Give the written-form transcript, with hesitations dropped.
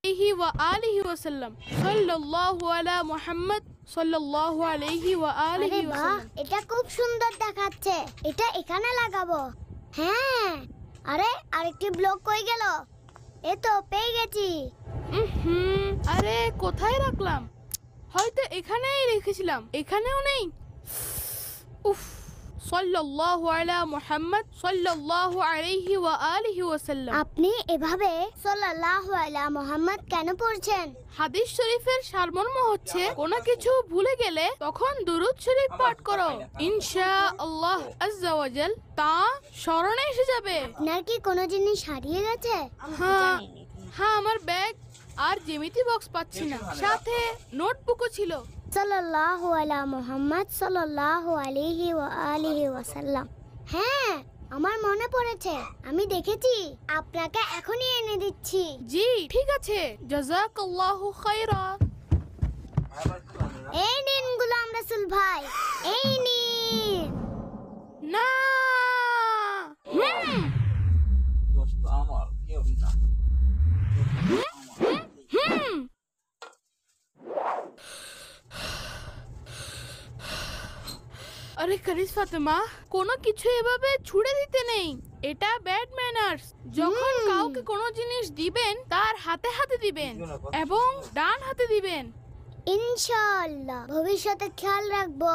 ওয়া আলিহি ওয়াসাল্লাম। সাল্লাল্লাহু আলা মুহাম্মদ সাল্লাল্লাহু আলাইহি ওয়া আলিহি আরে বাহ, ওয়াসাল্লাম। এটা খুব সুন্দর দেখাচ্ছে। এটা এখানে লাগাবো। হ্যাঁ, আরে আরেকটি ব্লক কই গেল? এ তো পেয়ে গেছি। আরে কোথায় রাখলাম? হয়তো এখানেই রেখেছিলাম। এখানেও নেই। উফ। সাল্লাল্লাহু আলা মুহাম্মদ সাল্লাল্লাহু আলাইহি ওয়া আলিহি ওয়াসাল্লাম। আপনি এভাবে সাল্লাল্লাহু আলা মুহাম্মদ কেন পড়ছেন? হাদিস শরীফের সারমর্ম হচ্ছে কোনো কিছু ভুলে গেলে তখন দুরূদ শরীফ পাঠ করো, ইনশাআল্লাহ আজ্জা ওয়া জাল তা স্মরণে এসে যাবে। আপনার কি কোনো জিনিস হারিয়ে গেছে? হ্যাঁ, আমার ব্যাগ আর জ্যামিতি বক্স পাচ্ছি না, সাথে নোটবুকও ছিল। সাল্লাল্লাহু আলা মুহাম্মদ সাল্লাল্লাহু আলাইহি ওয়া আলিহি ওয়াসাল্লাম। হ্যাঁ, আমার মনে পড়েছে, আমি দেখেছি। আপনাকে এখনই এনে দিচ্ছি। জি ঠিক আছে, জাযাকাল্লাহু খায়রা। এই নিন গোলাম রাসূল ভাই, এই নিন। না দোস্ত আমার কেউ না। আরে কারিস ফাতেমা, কোনো কিছু এভাবে ছুড়ে দিতে নেই, এটা ব্যাড ম্যানার্স। যখন কাউকে কোনো জিনিস দিবেন তার হাতে হাতে দিবেন এবং ডান হাতে দিবেন। ইনশাআল্লাহ ভবিষ্যতে খেয়াল রাখবো।